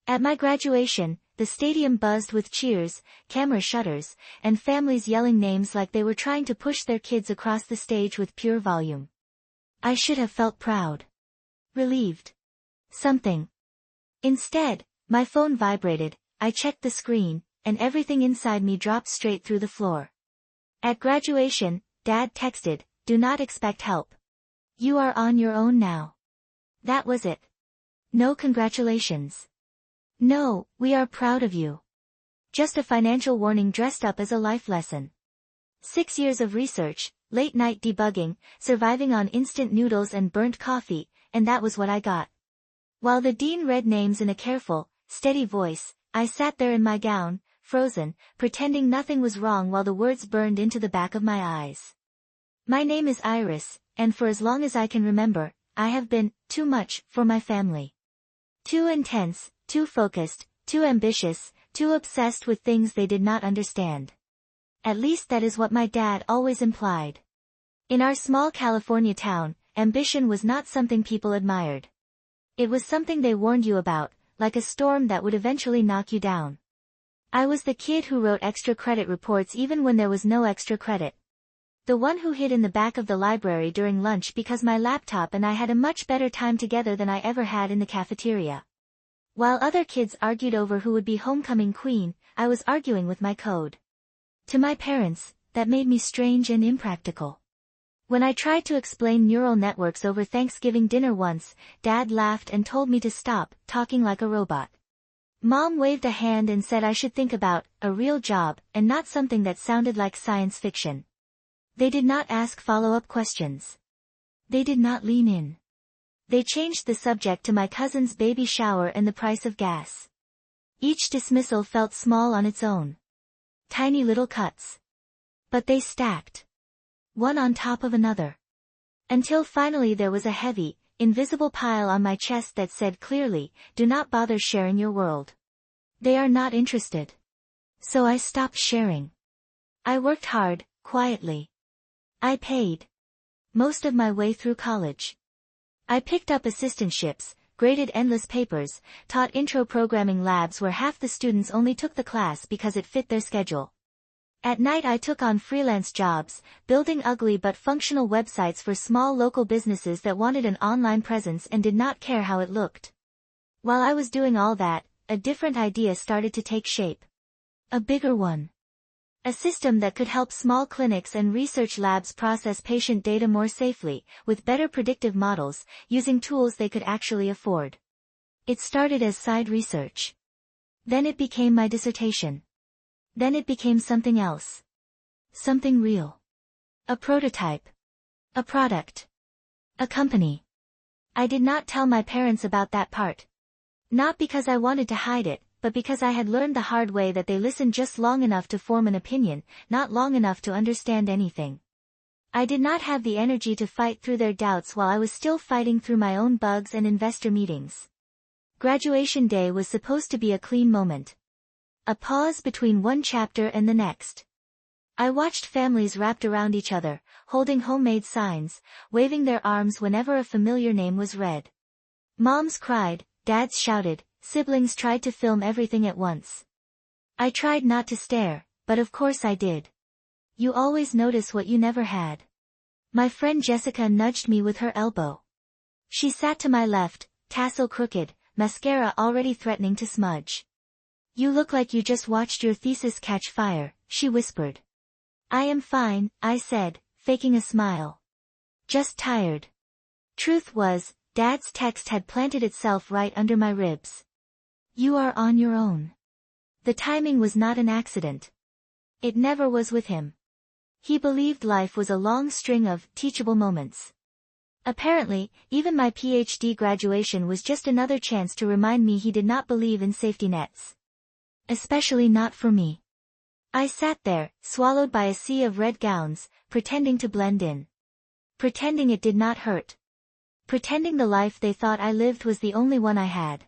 At my graduation, the stadium buzzed with cheers, camera shutters, and families yelling names like they were trying to push their kids across the stage with pure volume. I should have felt proud. Relieved. Something. Instead, my phone vibrated, I checked the screen, and everything inside me dropped straight through the floor. At graduation, Dad texted, "Do not expect help. You are on your own now." That was it. No congratulations. No, "We are proud of you." Just a financial warning dressed up as a life lesson. 6 years of research, late-night debugging, surviving on instant noodles and burnt coffee, and that was what I got. While the dean read names in a careful, steady voice, I sat there in my gown, frozen, pretending nothing was wrong while the words burned into the back of my eyes. My name is Iris, and for as long as I can remember, I have been too much for my family. Too intense, too focused, too ambitious, too obsessed with things they did not understand. At least that is what my dad always implied. In our small California town, ambition was not something people admired. It was something they warned you about, like a storm that would eventually knock you down. I was the kid who wrote extra credit reports even when there was no extra credit. The one who hid in the back of the library during lunch because my laptop and I had a much better time together than I ever had in the cafeteria. While other kids argued over who would be homecoming queen, I was arguing with my code. To my parents, that made me strange and impractical. When I tried to explain neural networks over Thanksgiving dinner once, Dad laughed and told me to stop talking like a robot. Mom waved a hand and said I should think about a real job and not something that sounded like science fiction. They did not ask follow-up questions. They did not lean in. They changed the subject to my cousin's baby shower and the price of gas. Each dismissal felt small on its own. Tiny little cuts. But they stacked. One on top of another. Until finally there was a heavy, invisible pile on my chest that said clearly, "Do not bother sharing your world. They are not interested." So I stopped sharing. I worked hard, quietly. I paid. Most of my way through college. I picked up assistantships, graded endless papers, taught intro programming labs where half the students only took the class because it fit their schedule. At night I took on freelance jobs, building ugly but functional websites for small local businesses that wanted an online presence and did not care how it looked. While I was doing all that, a different idea started to take shape. A bigger one. A system that could help small clinics and research labs process patient data more safely, with better predictive models, using tools they could actually afford. It started as side research. Then it became my dissertation. Then it became something else. Something real. A prototype. A product. A company. I did not tell my parents about that part. Not because I wanted to hide it, but because I had learned the hard way that they listen just long enough to form an opinion, not long enough to understand anything. I did not have the energy to fight through their doubts while I was still fighting through my own bugs and investor meetings. Graduation day was supposed to be a clean moment. A pause between one chapter and the next. I watched families wrapped around each other, holding homemade signs, waving their arms whenever a familiar name was read. Moms cried, dads shouted, siblings tried to film everything at once. I tried not to stare, but of course I did. You always notice what you never had. My friend Jessica nudged me with her elbow. She sat to my left, tassel crooked, mascara already threatening to smudge. You look like you just watched your thesis catch fire, she whispered. I am fine, I said, faking a smile. Just tired. Truth was, Dad's text had planted itself right under my ribs. You are on your own. The timing was not an accident. It never was with him. He believed life was a long string of teachable moments. Apparently, even my PhD graduation was just another chance to remind me he did not believe in safety nets. Especially not for me. I sat there, swallowed by a sea of red gowns, pretending to blend in. Pretending it did not hurt. Pretending the life they thought I lived was the only one I had.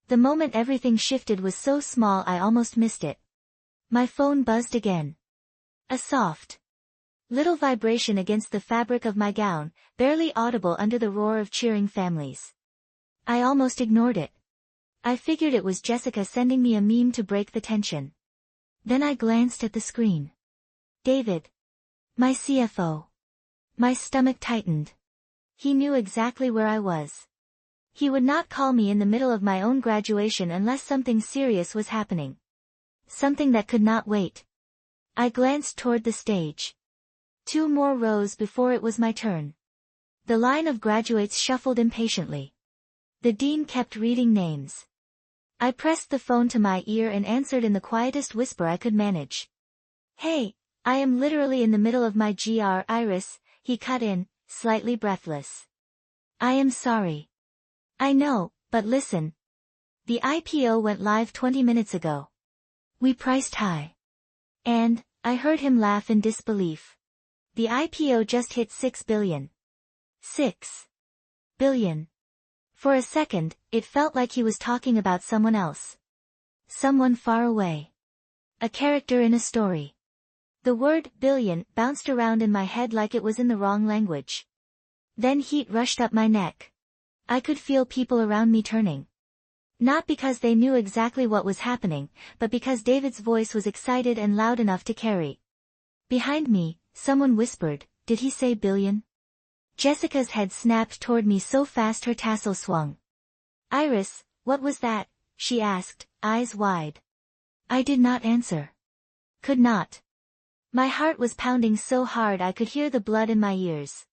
The moment everything shifted was so small I almost missed it. My phone buzzed again. A soft, little vibration against the fabric of my gown, barely audible under the roar of cheering families. I almost ignored it. I figured it was Jessica sending me a meme to break the tension. Then I glanced at the screen. David. My CFO. My stomach tightened. He knew exactly where I was. He would not call me in the middle of my own graduation unless something serious was happening. Something that could not wait. I glanced toward the stage. 2 more rows before it was my turn. The line of graduates shuffled impatiently. The dean kept reading names. I pressed the phone to my ear and answered in the quietest whisper I could manage. Hey, I am literally in the middle of my Iris, he cut in, slightly breathless. I am sorry. I know, but listen. The IPO went live 20 minutes ago. We priced high. And, I heard him laugh in disbelief. The IPO just hit 6 billion. 6 billion. For a second, it felt like he was talking about someone else. Someone far away. A character in a story. The word billion bounced around in my head like it was in the wrong language. Then heat rushed up my neck. I could feel people around me turning. Not because they knew exactly what was happening, but because David's voice was excited and loud enough to carry. Behind me, someone whispered, "Did he say billion?" Jessica's head snapped toward me so fast her tassel swung. "Iris, what was that?" she asked, eyes wide. I did not answer. Could not. My heart was pounding so hard I could hear the blood in my ears.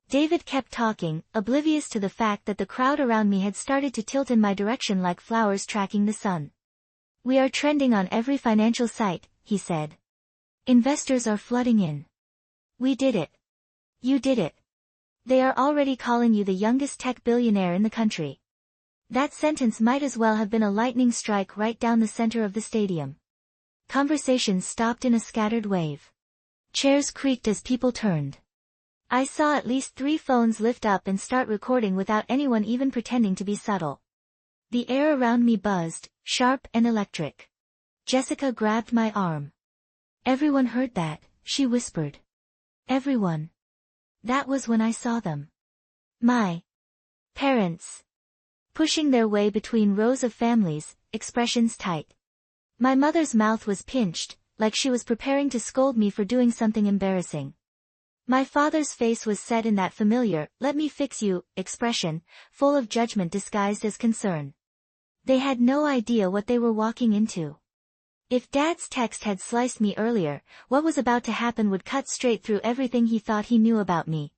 David kept talking, oblivious to the fact that the crowd around me had started to tilt in my direction like flowers tracking the sun. "We are trending on every financial site," he said. "Investors are flooding in. We did it. You did it. They are already calling you the youngest tech billionaire in the country." That sentence might as well have been a lightning strike right down the center of the stadium. Conversations stopped in a scattered wave. Chairs creaked as people turned. I saw at least 3 phones lift up and start recording without anyone even pretending to be subtle. The air around me buzzed, sharp and electric. Jessica grabbed my arm. "Everyone heard that," she whispered. "Everyone." That was when I saw them. My parents. Pushing their way between rows of families, expressions tight. My mother's mouth was pinched, like she was preparing to scold me for doing something embarrassing. My father's face was set in that familiar, "let me fix you," expression, full of judgment disguised as concern. They had no idea what they were walking into. If Dad's text had sliced me earlier, what was about to happen would cut straight through everything he thought he knew about me.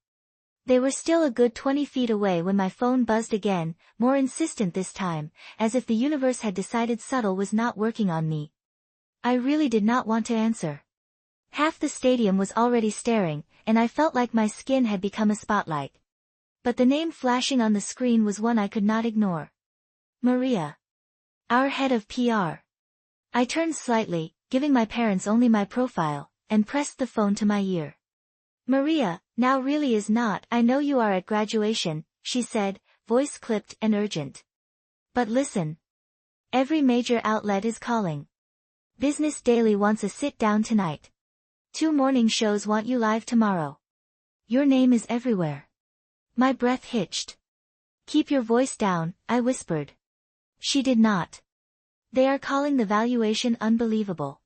They were still a good 20 feet away when my phone buzzed again, more insistent this time, as if the universe had decided subtle was not working on me. I really did not want to answer. Half the stadium was already staring, and I felt like my skin had become a spotlight. But the name flashing on the screen was one I could not ignore. Maria. Our head of PR. I turned slightly, giving my parents only my profile, and pressed the phone to my ear. "Maria, now really is not, I know you are at graduation," she said, voice clipped and urgent. "But listen. Every major outlet is calling. Business Daily wants a sit-down tonight. 2 morning shows want you live tomorrow. Your name is everywhere." My breath hitched. "Keep your voice down," I whispered. She did not. "They are calling the valuation unbelievable.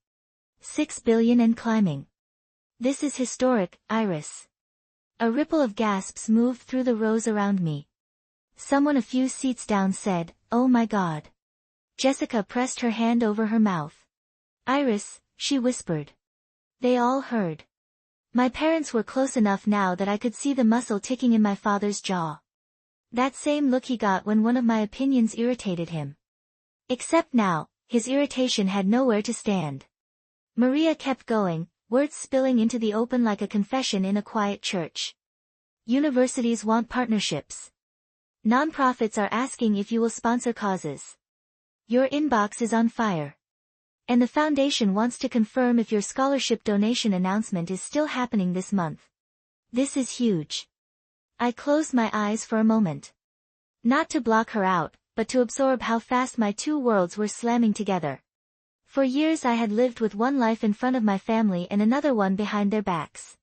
6 billion and climbing. This is historic, Iris." A ripple of gasps moved through the rows around me. Someone a few seats down said, "Oh my God." Jessica pressed her hand over her mouth. "Iris," she whispered. They all heard. My parents were close enough now that I could see the muscle ticking in my father's jaw. That same look he got when one of my opinions irritated him. Except now, his irritation had nowhere to stand. Maria kept going, words spilling into the open like a confession in a quiet church. "Universities want partnerships. Nonprofits are asking if you will sponsor causes. Your inbox is on fire. And the foundation wants to confirm if your scholarship donation announcement is still happening this month. This is huge." I closed my eyes for a moment. Not to block her out, but to absorb how fast my 2 worlds were slamming together. For years I had lived with one life in front of my family and another one behind their backs.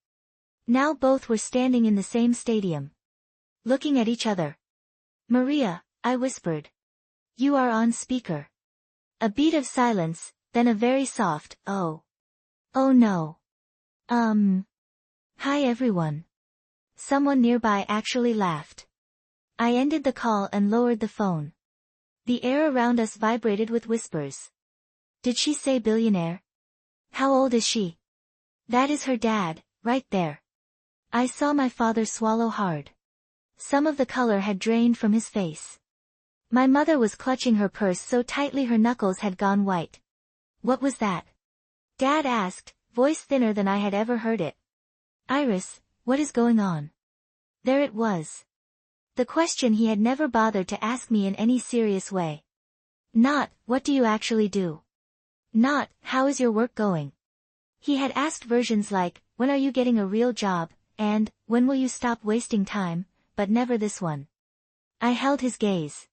Now both were standing in the same stadium. Looking at each other. "Maria," I whispered. You are on speaker. A beat of silence, then a very soft, oh. Oh no. Hi everyone. Someone nearby actually laughed. I ended the call and lowered the phone. The air around us vibrated with whispers. Did she say billionaire? How old is she? That is her dad, right there. I saw my father swallow hard. Some of the color had drained from his face. My mother was clutching her purse so tightly her knuckles had gone white. What was that? Dad asked, voice thinner than I had ever heard it. Iris, what is going on? There it was. The question he had never bothered to ask me in any serious way. Not, what do you actually do? Not, how is your work going? He had asked versions like, when are you getting a real job, and, when will you stop wasting time, but never this one. I held his gaze.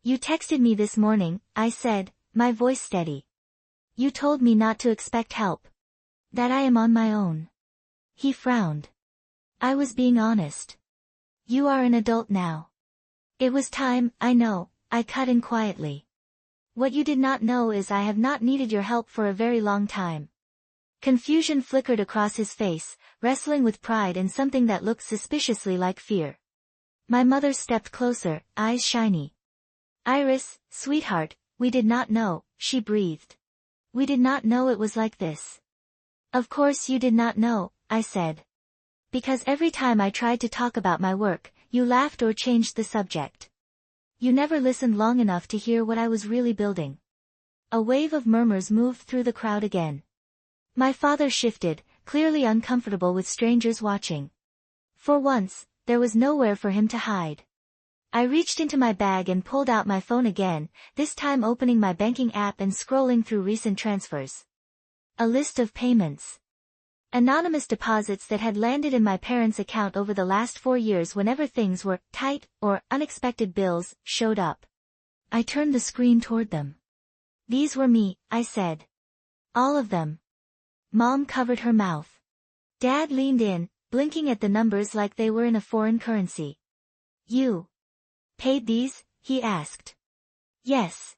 You texted me this morning, I said, my voice steady. You told me not to expect help. That I am on my own. He frowned. I was being honest. You are an adult now. It was time, I know, I cut in quietly. What you did not know is I have not needed your help for a very long time. Confusion flickered across his face, wrestling with pride and something that looked suspiciously like fear. My mother stepped closer, eyes shiny. Iris, sweetheart, we did not know, she breathed. We did not know it was like this. Of course you did not know, I said. Because every time I tried to talk about my work, you laughed or changed the subject. You never listened long enough to hear what I was really building. A wave of murmurs moved through the crowd again. My father shifted, clearly uncomfortable with strangers watching. For once, there was nowhere for him to hide. I reached into my bag and pulled out my phone again, this time opening my banking app and scrolling through recent transfers. A list of payments. Anonymous deposits that had landed in my parents' account over the last 4 years whenever things were tight or unexpected bills showed up. I turned the screen toward them. These were me, I said. All of them. Mom covered her mouth. Dad leaned in, blinking at the numbers like they were in a foreign currency. You paid these? He asked. Yes.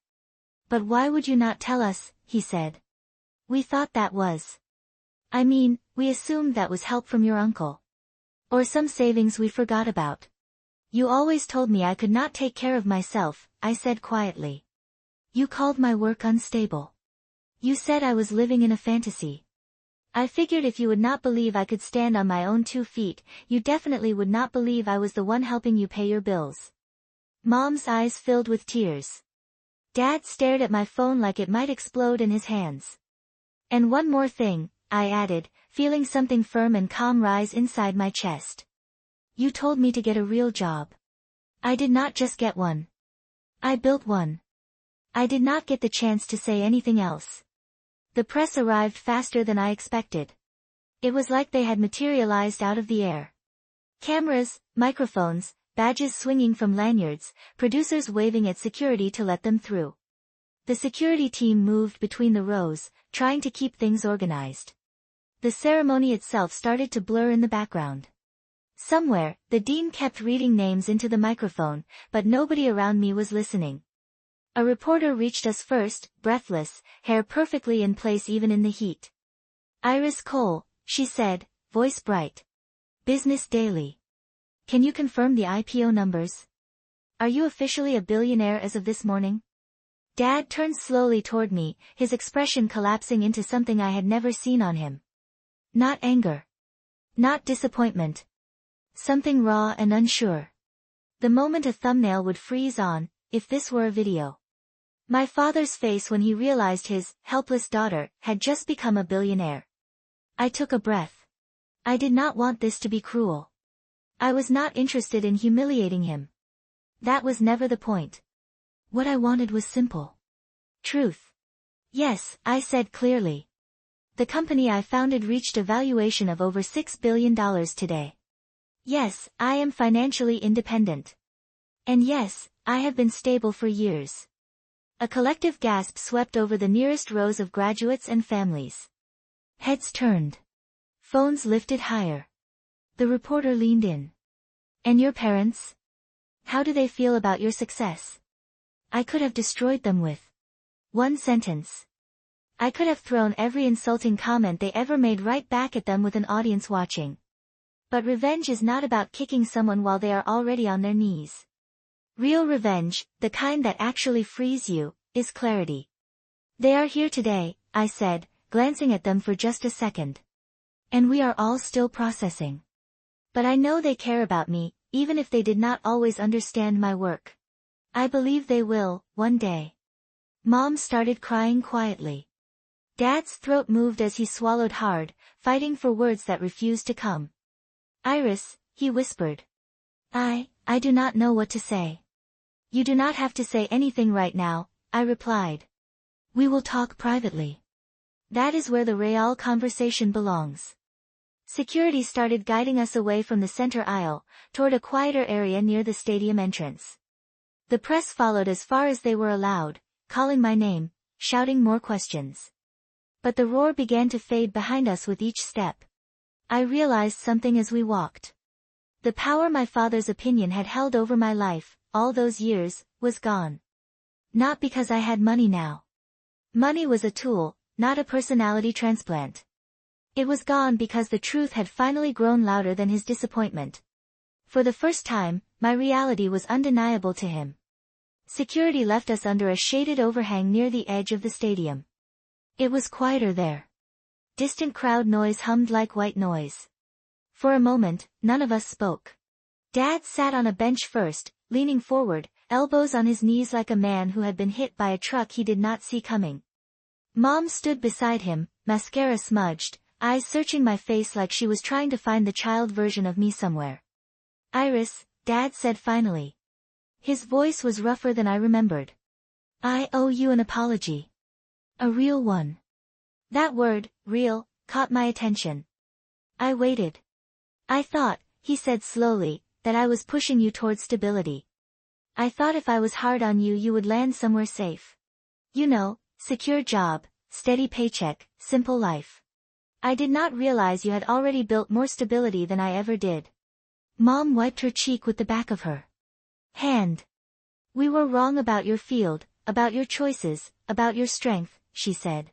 But why would you not tell us? He said. We thought that was. I mean, we assumed that was help from your uncle. Or some savings we forgot about. You always told me I could not take care of myself, I said quietly. You called my work unstable. You said I was living in a fantasy. I figured if you would not believe I could stand on my own 2 feet, you definitely would not believe I was the one helping you pay your bills. Mom's eyes filled with tears. Dad stared at my phone like it might explode in his hands. And one more thing, I added, feeling something firm and calm rise inside my chest. You told me to get a real job. I did not just get one. I built one. I did not get the chance to say anything else. The press arrived faster than I expected. It was like they had materialized out of the air. Cameras, microphones, badges swinging from lanyards, producers waving at security to let them through. The security team moved between the rows, trying to keep things organized. The ceremony itself started to blur in the background. Somewhere, the dean kept reading names into the microphone, but nobody around me was listening. A reporter reached us first, breathless, hair perfectly in place even in the heat. Iris Cole, she said, voice bright. Business Daily. Can you confirm the IPO numbers? Are you officially a billionaire as of this morning? Dad turned slowly toward me, his expression collapsing into something I had never seen on him. Not anger. Not disappointment. Something raw and unsure. The moment a thumbnail would freeze on, if this were a video. My father's face when he realized his helpless daughter had just become a billionaire. I took a breath. I did not want this to be cruel. I was not interested in humiliating him. That was never the point. What I wanted was simple. Truth. Yes, I said clearly. The company I founded reached a valuation of over $6 billion today. Yes, I am financially independent. And yes, I have been stable for years. A collective gasp swept over the nearest rows of graduates and families. Heads turned. Phones lifted higher. The reporter leaned in. And your parents? How do they feel about your success? I could have destroyed them with one sentence. I could have thrown every insulting comment they ever made right back at them with an audience watching. But revenge is not about kicking someone while they are already on their knees. Real revenge, the kind that actually frees you, is clarity. They are here today, I said, glancing at them for just a second. And we are all still processing. But I know they care about me, even if they did not always understand my work. I believe they will, one day. Mom started crying quietly. Dad's throat moved as he swallowed hard, fighting for words that refused to come. Iris, he whispered. I do not know what to say. You do not have to say anything right now, I replied. We will talk privately. That is where the real conversation belongs. Security started guiding us away from the center aisle, toward a quieter area near the stadium entrance. The press followed as far as they were allowed, calling my name, shouting more questions. But the roar began to fade behind us with each step. I realized something as we walked. The power my father's opinion had held over my life, all those years, was gone. Not because I had money now. Money was a tool, not a personality transplant. It was gone because the truth had finally grown louder than his disappointment. For the first time, my reality was undeniable to him. Security left us under a shaded overhang near the edge of the stadium. It was quieter there. Distant crowd noise hummed like white noise. For a moment, none of us spoke. Dad sat on a bench first, leaning forward, elbows on his knees like a man who had been hit by a truck he did not see coming. Mom stood beside him, mascara smudged, eyes searching my face like she was trying to find the child version of me somewhere. Iris, Dad said finally. His voice was rougher than I remembered. I owe you an apology. A real one. That word, real, caught my attention. I waited. I thought, he said slowly, that I was pushing you toward stability. I thought if I was hard on you you would land somewhere safe. You know, secure job, steady paycheck, simple life. I did not realize you had already built more stability than I ever did. Mom wiped her cheek with the back of her hand. We were wrong about your field, about your choices, about your strength, she said.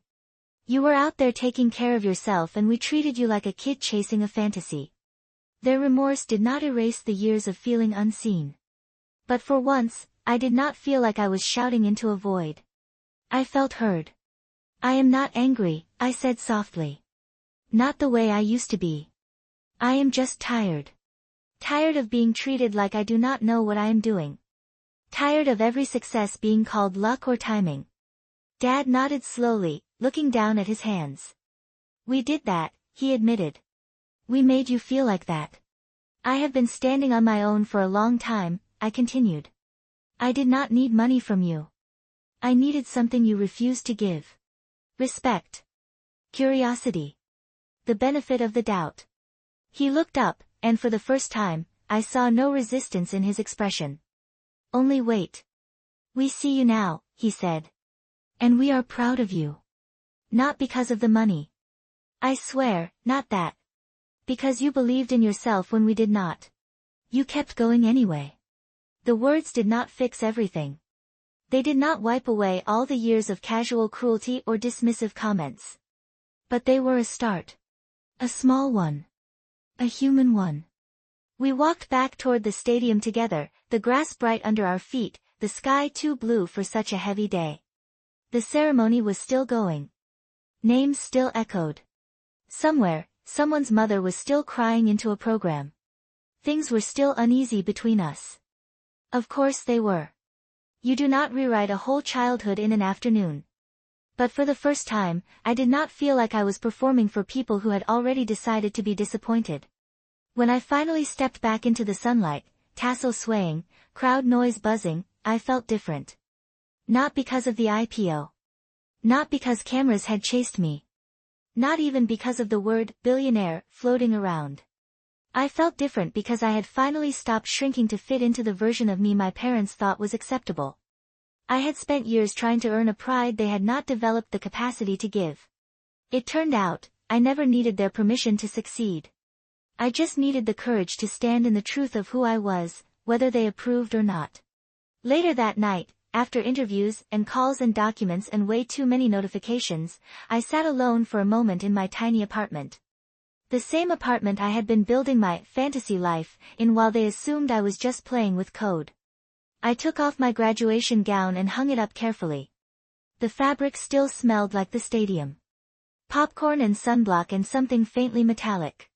You were out there taking care of yourself and we treated you like a kid chasing a fantasy. Their remorse did not erase the years of feeling unseen. But for once, I did not feel like I was shouting into a void. I felt heard. I am not angry, I said softly. Not the way I used to be. I am just tired. Tired of being treated like I do not know what I am doing. Tired of every success being called luck or timing. Dad nodded slowly, looking down at his hands. We did that, he admitted. We made you feel like that. I have been standing on my own for a long time, I continued. I did not need money from you. I needed something you refused to give. Respect. Curiosity. The benefit of the doubt. He looked up, and for the first time, I saw no resistance in his expression. Only wait. We see you now, he said. And we are proud of you. Not because of the money. I swear, not that. Because you believed in yourself when we did not. You kept going anyway. The words did not fix everything. They did not wipe away all the years of casual cruelty or dismissive comments. But they were a start. A small one. A human one. We walked back toward the stadium together, the grass bright under our feet, the sky too blue for such a heavy day. The ceremony was still going. Names still echoed. Somewhere, someone's mother was still crying into a program. Things were still uneasy between us. Of course they were. You do not rewrite a whole childhood in an afternoon. But for the first time, I did not feel like I was performing for people who had already decided to be disappointed. When I finally stepped back into the sunlight, tassel swaying, crowd noise buzzing, I felt different. Not because of the IPO. Not because cameras had chased me. Not even because of the word billionaire floating around. I felt different because I had finally stopped shrinking to fit into the version of me my parents thought was acceptable. I had spent years trying to earn a pride they had not developed the capacity to give. It turned out, I never needed their permission to succeed. I just needed the courage to stand in the truth of who I was, whether they approved or not. Later that night, after interviews and calls and documents and way too many notifications, I sat alone for a moment in my tiny apartment. The same apartment I had been building my fantasy life in while they assumed I was just playing with code. I took off my graduation gown and hung it up carefully. The fabric still smelled like the stadium. Popcorn and sunblock and something faintly metallic.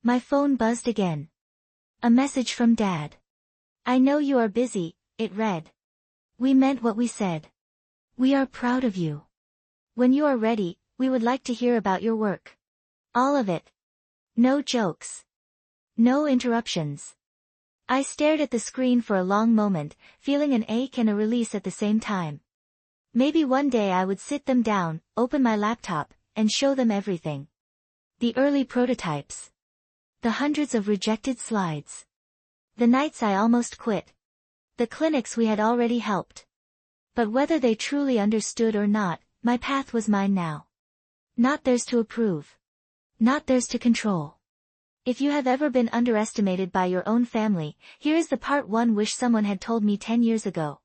My phone buzzed again. A message from Dad. "I know you are busy," it read. "We meant what we said. We are proud of you. When you are ready, we would like to hear about your work. All of it. No jokes. No interruptions." I stared at the screen for a long moment, feeling an ache and a release at the same time. Maybe one day I would sit them down, open my laptop, and show them everything. The early prototypes. The hundreds of rejected slides. The nights I almost quit. The clinics we had already helped. But whether they truly understood or not, my path was mine now. Not theirs to approve. Not theirs to control. If you have ever been underestimated by your own family, here is the part one wish someone had told me 10 years ago.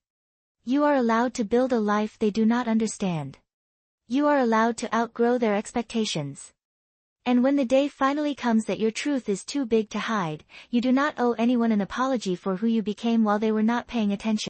You are allowed to build a life they do not understand. You are allowed to outgrow their expectations. And when the day finally comes that your truth is too big to hide, you do not owe anyone an apology for who you became while they were not paying attention.